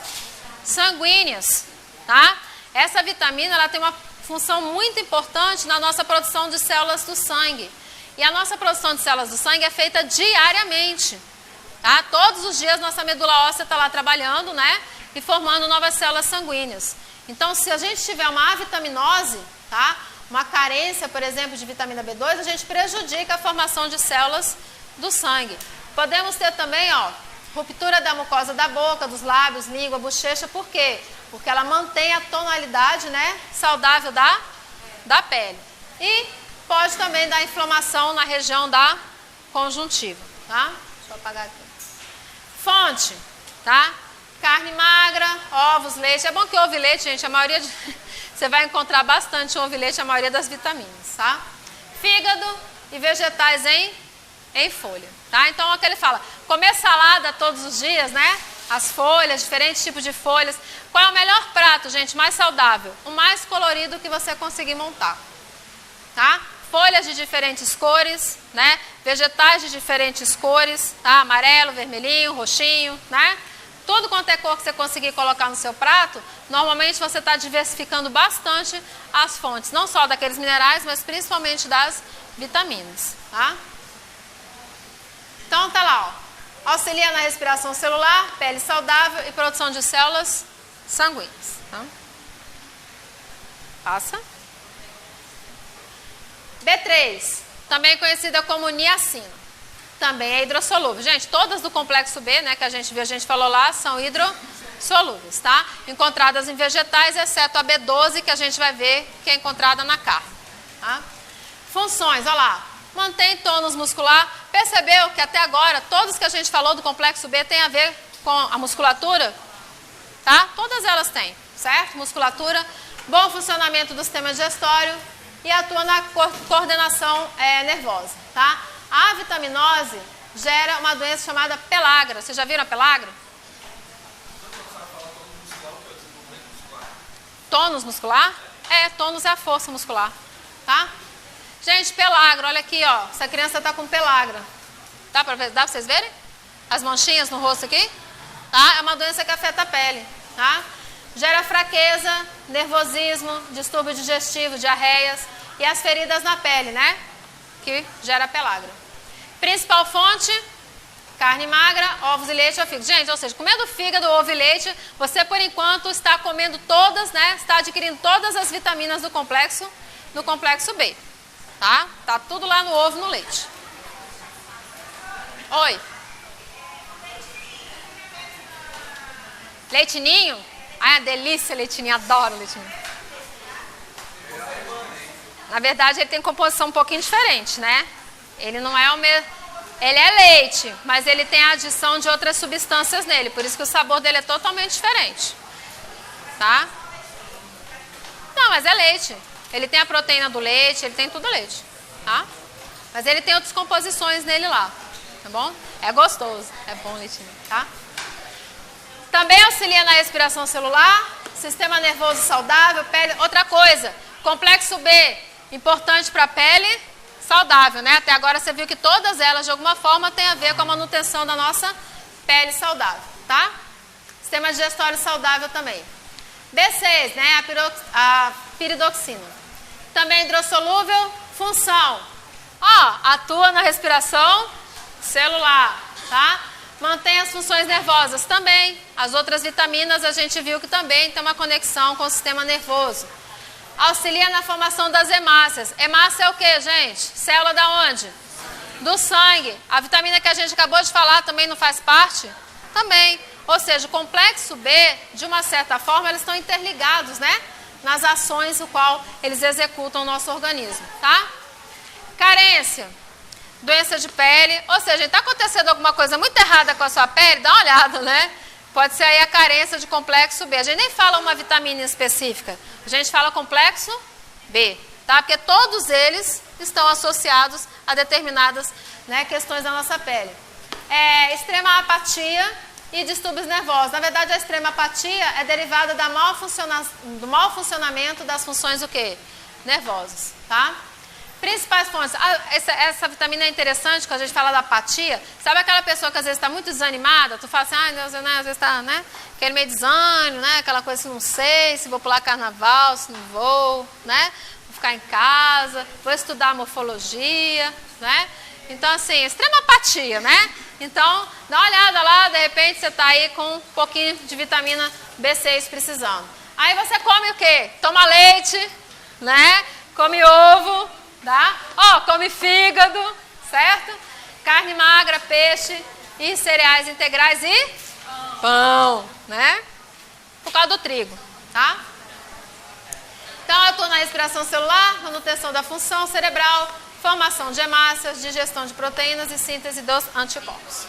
sanguíneas, tá? Essa vitamina, ela tem uma função muito importante na nossa produção de células do sangue. E a nossa produção de células do sangue é feita diariamente, tá? Todos os dias nossa medula óssea está lá trabalhando, né? E formando novas células sanguíneas. Então, se a gente tiver uma avitaminose, tá? Uma carência, por exemplo, de vitamina B2, a gente prejudica a formação de células do sangue. Podemos ter também, ó, ruptura da mucosa da boca, dos lábios, língua, bochecha. Por quê? Porque ela mantém a tonalidade, né, saudável da pele. E pode também dar inflamação na região da conjuntiva, tá? Deixa eu apagar aqui. Fonte, tá? Carne magra, ovos, leite. É bom que ovo e leite, gente, a maioria você vai encontrar bastante ovo e leite, a maioria das vitaminas, tá? Fígado e vegetais em folha, tá? Então, é o que ele fala, comer salada todos os dias, né? As folhas, diferentes tipos de folhas. Qual é o melhor prato, gente, mais saudável? O mais colorido que você conseguir montar, tá? Folhas de diferentes cores, né? Vegetais de diferentes cores, tá? Amarelo, vermelhinho, roxinho, né? Tudo quanto é cor que você conseguir colocar no seu prato, normalmente você está diversificando bastante as fontes, não só daqueles minerais, mas principalmente das vitaminas, tá? Então, tá lá, ó. Auxilia na respiração celular, pele saudável e produção de células sanguíneas, tá? Passa. B3, também conhecida como niacina. Também é hidrossolúvel. Gente, todas do complexo B, né, que a gente viu, a gente falou lá, são hidrossolúveis, tá? Encontradas em vegetais, exceto a B12, que a gente vai ver que é encontrada na carne, tá? Funções, olha lá. Mantém tônus muscular. Percebeu que até agora, todos que a gente falou do complexo B tem a ver com a musculatura? Tá? Todas elas têm, certo? Musculatura, bom funcionamento do sistema digestório e atua na coordenação nervosa, tá? A vitaminose gera uma doença chamada pellagra. Vocês já viram a pellagra? Tônus muscular? Tônus é a força muscular, tá? Gente, pellagra, olha aqui, ó. Essa criança tá com pellagra. Dá pra vocês verem? As manchinhas no rosto aqui? Tá? É uma doença que afeta a pele, tá? Gera fraqueza, nervosismo, distúrbio digestivo, diarreias e as feridas na pele, né? Que gera pellagra. Principal fonte, carne magra, ovos e leite ou fígado. Gente, ou seja, comendo fígado, ovo e leite, você por enquanto está comendo todas, né? Está adquirindo todas as vitaminas do complexo B, tá? Tá tudo lá no ovo e no leite. Oi. Leitinho? Ai, é delícia leitinho, adoro leitinho. Na verdade, ele tem composição um pouquinho diferente, né? Ele não é o mesmo... Ele é leite, mas ele tem a adição de outras substâncias nele. Por isso que o sabor dele é totalmente diferente. Tá? Não, mas é leite. Ele tem a proteína do leite, ele tem tudo leite. Tá? Mas ele tem outras composições nele lá. Tá bom? É gostoso. É bom o leitinho, tá? Também auxilia na respiração celular, sistema nervoso saudável, pele... Outra coisa, complexo B, importante para a pele saudável, né? Até agora você viu que todas elas, de alguma forma, têm a ver com a manutenção da nossa pele saudável, tá? Sistema digestório saudável também. B6, né? A piridoxina. Também hidrossolúvel, função. Ó, atua na respiração celular, tá? Mantém as funções nervosas também. As outras vitaminas a gente viu que também tem uma conexão com o sistema nervoso. Auxilia na formação das hemácias. Hemácia é o que, gente? Célula da onde? Do sangue. A vitamina que a gente acabou de falar também não faz parte? Também. Ou seja, o complexo B, de uma certa forma, eles estão interligados, né? Nas ações o qual eles executam no nosso organismo, tá? Carência. Doença de pele. Ou seja, está acontecendo alguma coisa muito errada com a sua pele? Dá uma olhada, né? Pode ser aí a carência de complexo B. A gente nem fala uma vitamina específica. A gente fala complexo B, tá? Porque todos eles estão associados a determinadas, né, questões da nossa pele. Extrema apatia e distúrbios nervosos. Na verdade, a extrema apatia é derivada do mau funcionamento das funções o quê? Nervosas, tá? Principais fontes. Essa vitamina é interessante, quando a gente fala da apatia. Sabe aquela pessoa que às vezes está muito desanimada? Tu fala assim, ai Deus, né? Às vezes está, né? Aquele meio desânimo, né? Aquela coisa assim, não sei se vou pular carnaval, se não vou, né? Vou ficar em casa, vou estudar morfologia, né? Então, assim, extrema apatia, né? Então, dá uma olhada lá, de repente você está aí com um pouquinho de vitamina B6 precisando. Aí você come o quê? Toma leite, né? Come ovo, tá? Ó, come fígado, certo? Carne magra, peixe e cereais integrais e pão, né? Por causa do trigo, tá? Então, eu estou na respiração celular, manutenção da função cerebral, formação de hemácias, digestão de proteínas e síntese dos anticorpos.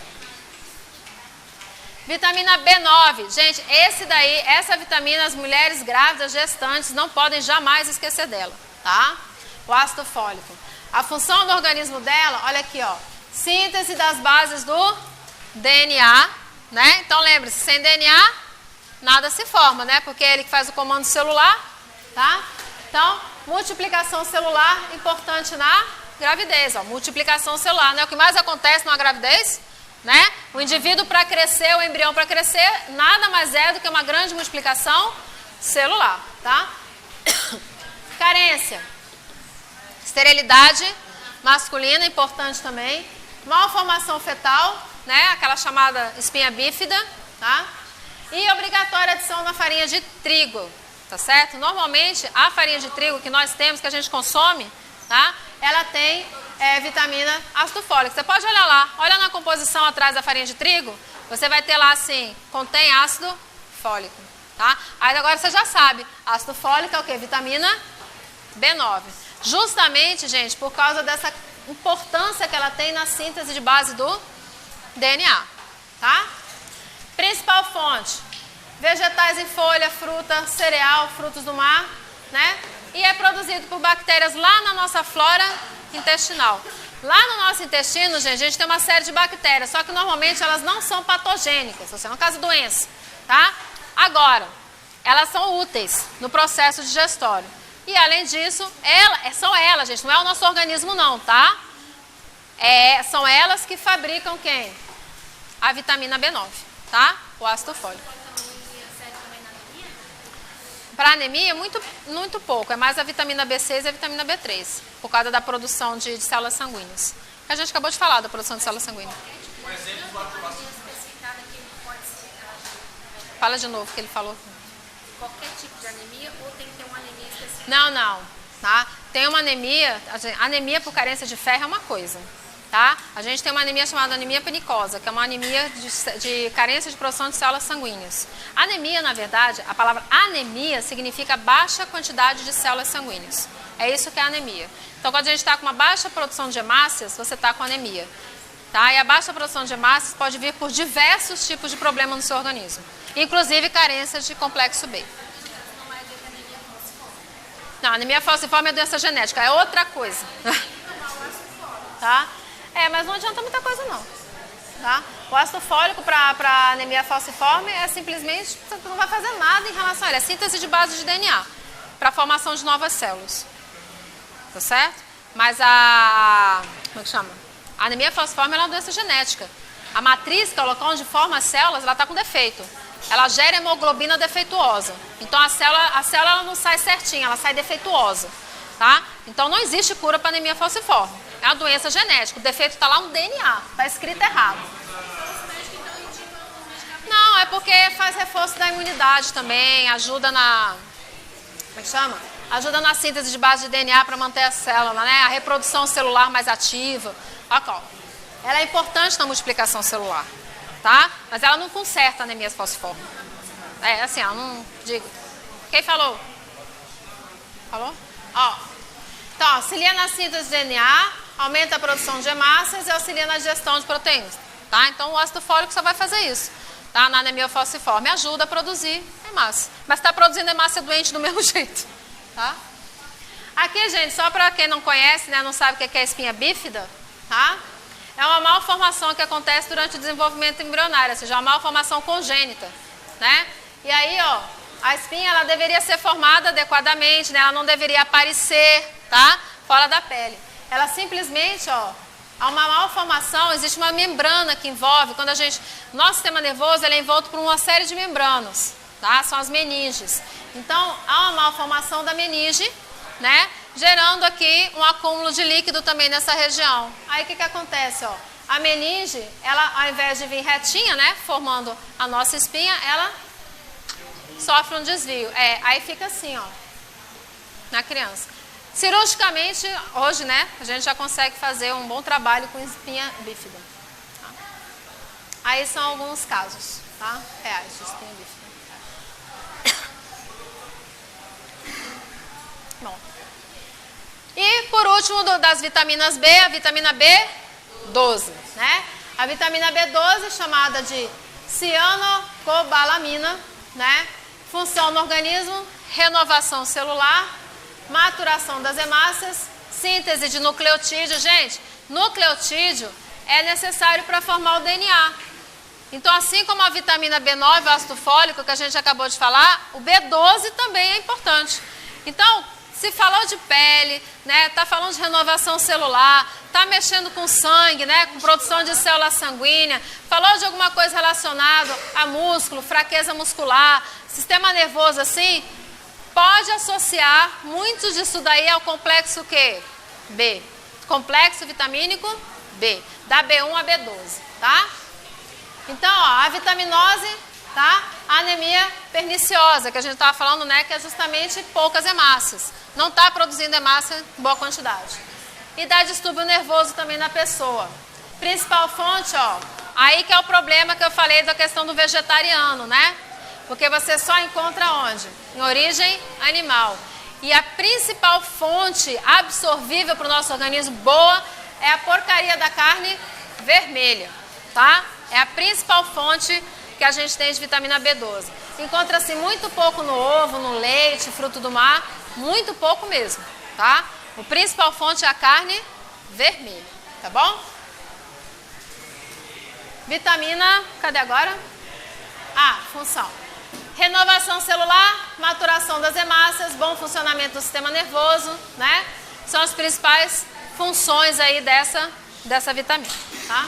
Vitamina B9. Gente, essa vitamina, as mulheres grávidas, gestantes, não podem jamais esquecer dela, tá? O ácido fólico. A função do organismo dela, olha aqui, ó. Síntese das bases do DNA, né? Então, lembre-se, sem DNA, nada se forma, né? Porque é ele que faz o comando celular, tá? Então, multiplicação celular, importante na gravidez, ó. Multiplicação celular, né? O que mais acontece numa gravidez, né? O indivíduo para crescer, o embrião para crescer, nada mais é do que uma grande multiplicação celular, tá? Carência. Esterilidade masculina, importante também. Malformação fetal, né? Aquela chamada espinha bífida, tá? E obrigatória adição na farinha de trigo, tá certo? Normalmente, a farinha de trigo que nós temos, que a gente consome, tá? Ela tem vitamina ácido fólico. Você pode olhar lá, olha na composição atrás da farinha de trigo, você vai ter lá assim, contém ácido fólico, tá? Aí agora você já sabe, ácido fólico é o quê? Vitamina B9. Justamente, gente, por causa dessa importância que ela tem na síntese de base do DNA, tá? Principal fonte, vegetais em folha, fruta, cereal, frutos do mar, né? E é produzido por bactérias lá na nossa flora intestinal. Lá no nosso intestino, gente, a gente tem uma série de bactérias, só que normalmente elas não são patogênicas, ou seja, no caso doença, tá? Agora, elas são úteis no processo digestório. E além disso, são elas, gente, não é o nosso organismo não, tá? São elas que fabricam quem? A vitamina B9, tá? O ácido fólico. Para anemia, muito pouco. É mais a vitamina B6 e a vitamina B3, por causa da produção de células sanguíneas. A gente acabou de falar da produção de células sanguíneas. Um exemplo do atuação. Fala de novo o que ele falou. Qualquer tipo de anemia ou tem que ter uma anemia específica? Não. Tá? Tem uma anemia, anemia por carência de ferro é uma coisa, tá? tá? A gente tem uma anemia chamada anemia penicosa, que é uma anemia de carência de produção de células sanguíneas. Anemia, na verdade, a palavra anemia significa baixa quantidade de células sanguíneas. É isso que é anemia. Então, quando a gente está com uma baixa produção de hemácias, você está com anemia. Tá? E a baixa produção de hemácias pode vir por diversos tipos de problema no seu organismo, inclusive carência de complexo B. Não, anemia falciforme é doença genética, é outra coisa. Tá? Mas não adianta muita coisa não. Tá? O ácido fólico para anemia falciforme é simplesmente, você não vai fazer nada em relação a ele, é síntese de base de DNA para a formação de novas células. Tá certo? Mas como é que chama? A anemia falciforme é uma doença genética. A matriz, que é o local onde forma as células, ela está com defeito. Ela gera hemoglobina defeituosa. Então a célula ela não sai certinha, ela sai defeituosa. Tá? Então não existe cura para anemia falciforme. É uma doença genética. O defeito está lá no DNA. Está escrito errado. Não, é porque faz reforço da imunidade também, ajuda na... Como é que chama? Ajuda na síntese de base de DNA para manter a célula, né? A reprodução celular mais ativa. Ó, ela é importante na multiplicação celular, tá? Mas ela não conserta a anemia falciforme. Assim, ela não... Digo. Quem falou? Falou? Ó. Então, auxilia na síntese de DNA, aumenta a produção de hemácias e auxilia na digestão de proteínas, tá? Então, o ácido fólico só vai fazer isso, tá? Na anemia falciforme, ajuda a produzir hemácia. Mas está produzindo hemácia doente do mesmo jeito, tá? Aqui, gente, só para quem não conhece, né, não sabe o que é espinha bífida, tá? É uma malformação que acontece durante o desenvolvimento embrionário, ou seja, uma malformação congênita, né? E aí, ó, a espinha, ela deveria ser formada adequadamente, né? Ela não deveria aparecer, tá? Fora da pele. Ela simplesmente, ó, há uma malformação, existe uma membrana que envolve, quando a gente... Nosso sistema nervoso, ele é envolto por uma série de membranas, tá? São as meninges. Então, há uma malformação da meninge, né? Gerando aqui um acúmulo de líquido também nessa região. Aí, o que acontece, ó? A meninge, ela, ao invés de vir retinha, né? Formando a nossa espinha, ela sofre um desvio. Aí fica assim, ó, na criança. Cirurgicamente, hoje, né, a gente já consegue fazer um bom trabalho com espinha bífida. Tá? Aí são alguns casos, tá? Reais de espinha bífida. Bom. E, por último, das vitaminas B, a vitamina B12, né? A vitamina B12, chamada de cianocobalamina, né? Função no organismo, renovação celular, maturação das hemácias, síntese de nucleotídeo. Gente, nucleotídeo é necessário para formar o DNA. Então, assim como a vitamina B9, o ácido fólico, que a gente acabou de falar, o B12 também é importante. Então, se falou de pele, né, tá falando de renovação celular, tá mexendo com sangue, né, com produção de célula sanguínea, falou de alguma coisa relacionada a músculo, fraqueza muscular, sistema nervoso assim, pode associar muito disso daí ao complexo quê? B. Complexo vitamínico B, da B1 a B12, tá? Então, ó, a vitaminose, tá? A anemia perniciosa, que a gente estava falando, né, que é justamente poucas hemácias. Não está produzindo hemácia em boa quantidade. E dá distúrbio nervoso também na pessoa. Principal fonte, ó, aí que é o problema que eu falei da questão do vegetariano, né? Porque você só encontra onde? Em origem animal. E a principal fonte absorvível para o nosso organismo boa é a porcaria da carne vermelha, tá? É a principal fonte que a gente tem de vitamina B12. Encontra-se muito pouco no ovo, no leite, fruto do mar, muito pouco mesmo, tá? O principal fonte é a carne vermelha, tá bom? Vitamina, cadê agora? Função. Renovação celular, maturação das hemácias, bom funcionamento do sistema nervoso, né? São as principais funções aí dessa vitamina, tá?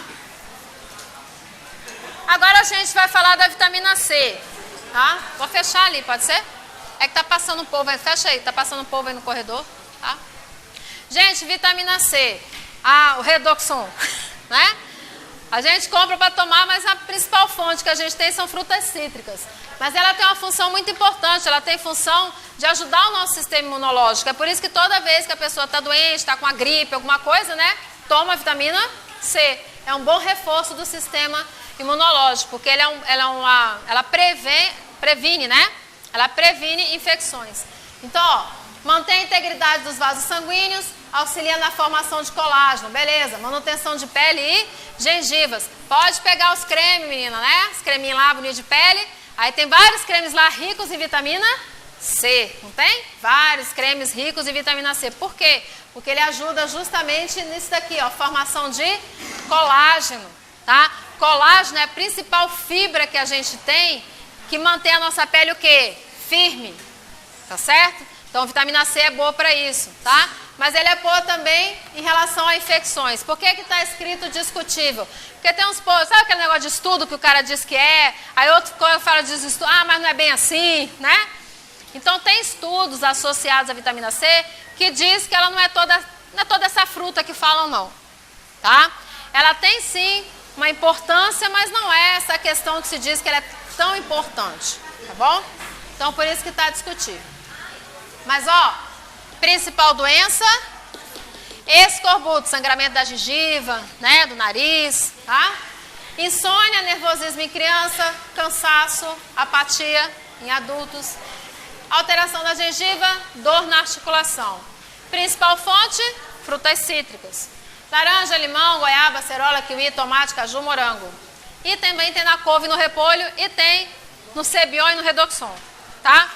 Agora a gente vai falar da vitamina C, tá? Vou fechar ali, pode ser? É que tá passando um povo aí, fecha aí, tá passando um povo aí no corredor, tá? Gente, vitamina C, o Redoxon, né? A gente compra para tomar, mas a principal fonte que a gente tem são frutas cítricas. Mas ela tem uma função muito importante, ela tem função de ajudar o nosso sistema imunológico. É por isso que toda vez que a pessoa está doente, está com uma gripe, alguma coisa, né? Toma vitamina C. É um bom reforço do sistema imunológico, porque ela previne, né? Ela previne infecções. Então, ó, mantém a integridade dos vasos sanguíneos, auxilia na formação de colágeno, beleza. Manutenção de pele e gengivas. Pode pegar os cremes, menina, né? Os creminhos lá, bonito de pele. Aí tem vários cremes lá ricos em vitamina C, não tem? Vários cremes ricos em vitamina C. Por quê? Porque ele ajuda justamente nisso daqui, ó, formação de colágeno, tá? Colágeno é a principal fibra que a gente tem que mantém a nossa pele o quê? Firme, tá certo? Então, vitamina C é boa para isso, tá? Mas ele é boa também em relação a infecções. Por que está escrito discutível? Porque tem uns... Sabe aquele negócio de estudo que o cara diz que é? Aí outro fala de estudo, mas não é bem assim, né? Então, tem estudos associados à vitamina C que diz que ela não é toda essa fruta que falam, não, tá? Ela tem, sim, uma importância, mas não é essa questão que se diz que ela é tão importante, tá bom? Então, por isso que está discutível. Mas, ó, principal doença, escorbuto, sangramento da gengiva, né, do nariz, tá? Insônia, nervosismo em criança, cansaço, apatia em adultos, alteração da gengiva, dor na articulação. Principal fonte, frutas cítricas. Laranja, limão, goiaba, acerola, kiwi, tomate, caju, morango. E também tem na couve, no repolho e tem no cebion e no redoxon, tá?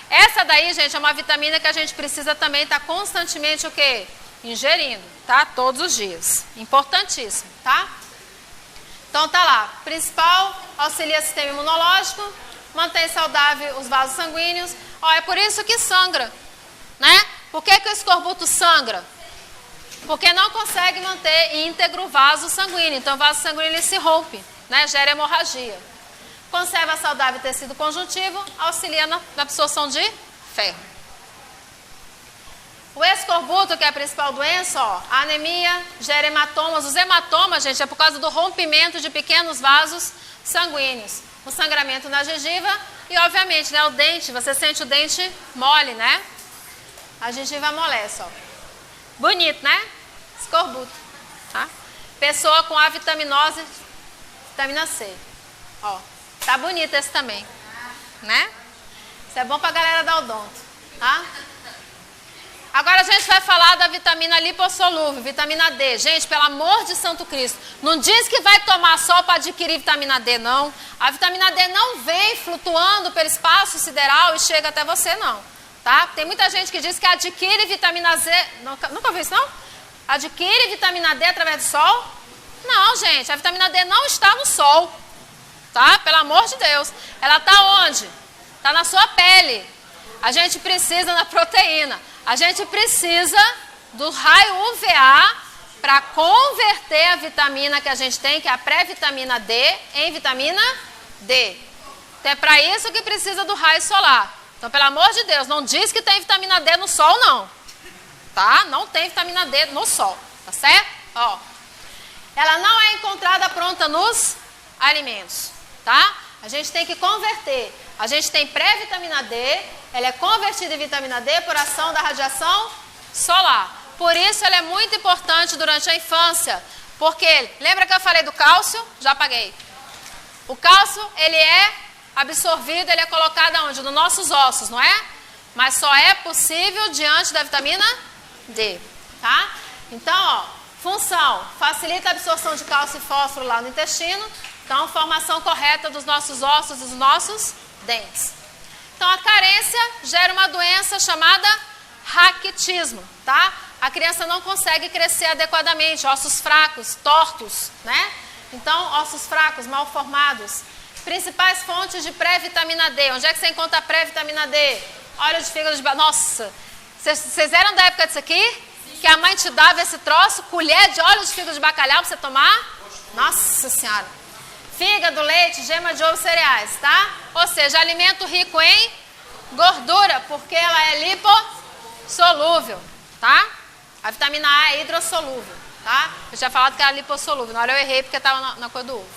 Essa daí, gente, é uma vitamina que a gente precisa também estar constantemente o quê? Ingerindo, tá? Todos os dias. Importantíssimo, tá? Então tá lá. Principal, auxilia o sistema imunológico, mantém saudável os vasos sanguíneos. Ó, é por isso que sangra, né? Por que o escorbuto sangra? Porque não consegue manter íntegro o vaso sanguíneo. Então o vaso sanguíneo ele se rompe, né? Gera hemorragia. Conserva saudável tecido conjuntivo, auxilia na absorção de ferro. O escorbuto, que é a principal doença, ó, a anemia, gera hematomas. Os hematomas, gente, é por causa do rompimento de pequenos vasos sanguíneos. O sangramento na gengiva e, obviamente, né, o dente, você sente o dente mole, né? A gengiva amolece, ó. Bonito, né? Escorbuto, tá? Pessoa com avitaminose, vitamina C, ó. Tá bonito esse também, né? Isso é bom pra galera da odonto, tá? Agora a gente vai falar da vitamina lipossolúvel, vitamina D. Gente, pelo amor de Santo Cristo, não diz que vai tomar só para adquirir vitamina D, não. A vitamina D não vem flutuando pelo espaço sideral e chega até você, não, tá? Tem muita gente que diz que adquire vitamina Z... Nunca viu isso, não? Adquire vitamina D através do sol? Não, gente, a vitamina D não está no sol. Tá? Pelo amor de Deus. Ela está onde? Está na sua pele. A gente precisa da proteína. A gente precisa do raio UVA para converter a vitamina que a gente tem, que é a pré-vitamina D, em vitamina D. Então é para isso que precisa do raio solar. Então, pelo amor de Deus, não diz que tem vitamina D no sol, não. Tá? Não tem vitamina D no sol. Tá certo? Ó. Ela não é encontrada pronta nos alimentos. Tá? A gente tem que converter. A gente tem pré-vitamina D, ela é convertida em vitamina D por ação da radiação solar. Por isso ela é muito importante durante a infância. Porque, lembra que eu falei do cálcio? Já apaguei. O cálcio, ele é absorvido, ele é colocado onde? Nos nossos ossos, não é? Mas só é possível diante da vitamina D. Tá? Então, ó, função, facilita a absorção de cálcio e fósforo lá no intestino. Então, formação correta dos nossos ossos e dos nossos dentes. Então, a carência gera uma doença chamada raquitismo, tá? A criança não consegue crescer adequadamente, ossos fracos, tortos, né? Então, ossos fracos, mal formados. Principais fontes de pré-vitamina D. Onde é que você encontra a pré-vitamina D? Óleo de fígado de bacalhau. Nossa, vocês eram da época disso aqui? Sim. Que a mãe te dava esse troço, colher de óleo de fígado de bacalhau para você tomar? Nossa Senhora. Fígado, leite, gema de ovo, cereais, tá? Ou seja, alimento rico em gordura, porque ela é lipossolúvel, tá? A vitamina A é hidrossolúvel, tá? Eu tinha falado que era lipossolúvel, na hora eu errei porque estava na cor do ovo.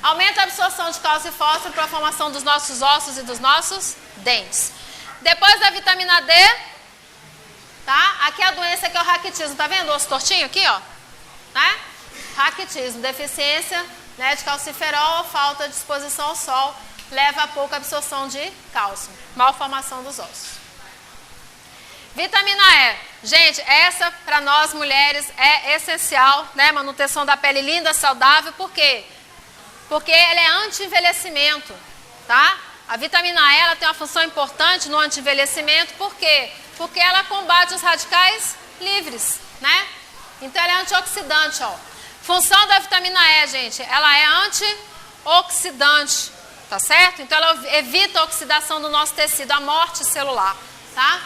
Aumenta a absorção de cálcio e fósforo para a formação dos nossos ossos e dos nossos dentes. Depois da vitamina D, tá? Aqui a doença que é o raquitismo, tá vendo o osso tortinho aqui, ó? Né? Raquitismo, deficiência, né, de calciferol, falta de exposição ao sol, leva a pouca absorção de cálcio, malformação dos ossos. Vitamina E. Gente, essa para nós mulheres é essencial, né? Manutenção da pele linda, saudável. Por quê? Porque ela é anti-envelhecimento, tá? A vitamina E ela tem uma função importante no anti-envelhecimento. Por quê? Porque ela combate os radicais livres, né? Então ela é antioxidante, ó. Função da vitamina E, gente, ela é antioxidante, tá certo? Então ela evita a oxidação do nosso tecido, a morte celular, tá?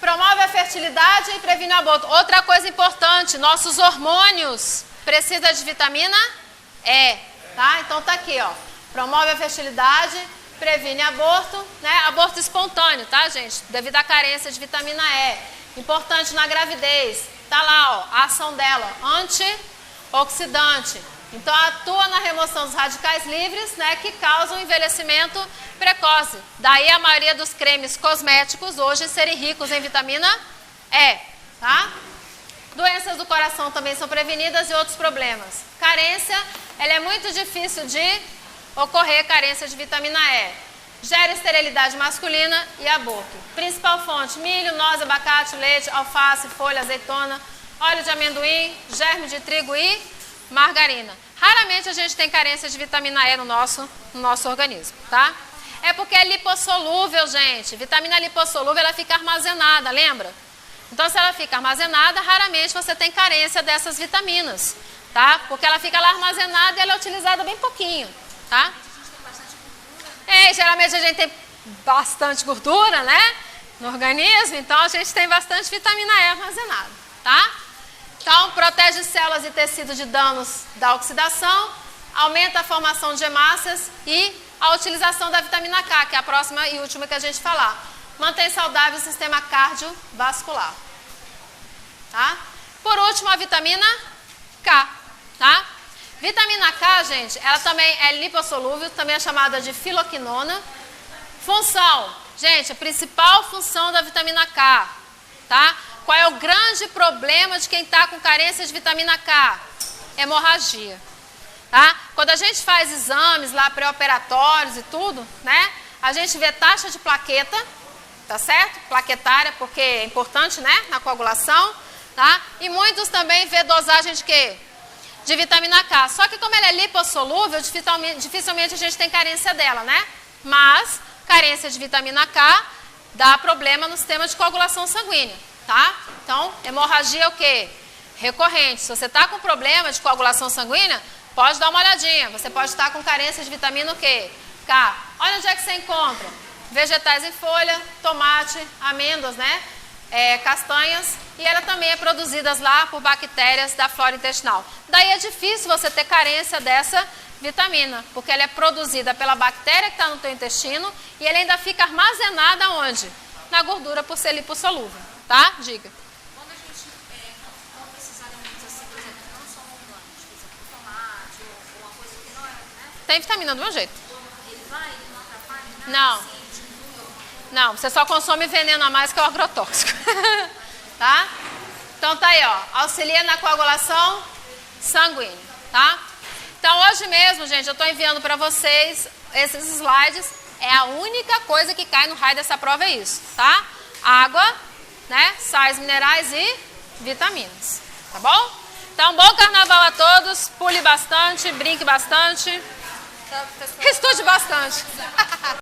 Promove a fertilidade e previne o aborto. Outra coisa importante, nossos hormônios precisam de vitamina E, tá? Então tá aqui, ó. Promove a fertilidade, previne aborto, né? Aborto espontâneo, tá, gente? Devido à carência de vitamina E. Importante na gravidez. Tá lá, ó, a ação dela, antioxidante. Então atua na remoção dos radicais livres, né, que causam envelhecimento precoce. Daí a maioria dos cremes cosméticos hoje serem ricos em vitamina E, tá? Doenças do coração também são prevenidas e outros problemas. Carência, ela é muito difícil de ocorrer carência de vitamina E. Gera esterilidade masculina e aborto. Principal fonte, milho, noz, abacate, leite, alface, folha, azeitona, óleo de amendoim, germe de trigo e margarina. Raramente a gente tem carência de vitamina E no nosso organismo, tá? É porque é lipossolúvel, gente. Vitamina lipossolúvel, ela fica armazenada, lembra? Então, se ela fica armazenada, raramente você tem carência dessas vitaminas, tá? Porque ela fica lá armazenada e ela é utilizada bem pouquinho, tá? Geralmente a gente tem bastante gordura, né? No organismo, então a gente tem bastante vitamina E armazenada, tá? Então, protege células e tecidos de danos da oxidação, aumenta a formação de hemácias e a utilização da vitamina K, que é a próxima e última que a gente falar. Mantém saudável o sistema cardiovascular. Tá? Por último, a vitamina K. Tá? Vitamina K, gente, ela também é lipossolúvel, também é chamada de filoquinona. Função, gente, a principal função da vitamina K, tá? Qual é o grande problema de quem está com carência de vitamina K? Hemorragia. Tá? Quando a gente faz exames lá pré-operatórios e tudo, né? A gente vê taxa de plaqueta, tá certo? Plaquetária, porque é importante, né? Na coagulação, tá? E muitos também vê dosagem de quê? De vitamina K. Só que como ela é lipossolúvel, dificilmente a gente tem carência dela, né? Mas carência de vitamina K dá problema no sistema de coagulação sanguínea. Tá? Então, hemorragia é o quê? Recorrente. Se você está com problema de coagulação sanguínea, pode dar uma olhadinha. Você pode estar com carência de vitamina o quê? K. Olha onde é que você encontra. Vegetais em folha, tomate, amêndoas, né? Castanhas. E ela também é produzida lá por bactérias da flora intestinal. Daí é difícil você ter carência dessa vitamina, porque ela é produzida pela bactéria que está no teu intestino e ela ainda fica armazenada onde? Na gordura por ser lipossolúvel. Tá? Diga. Quando a gente compra esses alimentos assim, por exemplo, que não são orgânicos, por exemplo, tomate ou uma coisa que não é, né? Tem vitamina do meu jeito. Ele não atrapalha nada? Não. Assim, diminui Não, você só consome veneno a mais que é o agrotóxico. Tá? Então tá aí, ó. Auxilia na coagulação sanguínea, tá? Então hoje mesmo, gente, eu tô enviando para vocês esses slides. É a única coisa que cai no raio dessa prova, é isso, tá? Água, né? Sais minerais e vitaminas, tá bom? Então, bom carnaval a todos, pule bastante, brinque bastante, estude bastante.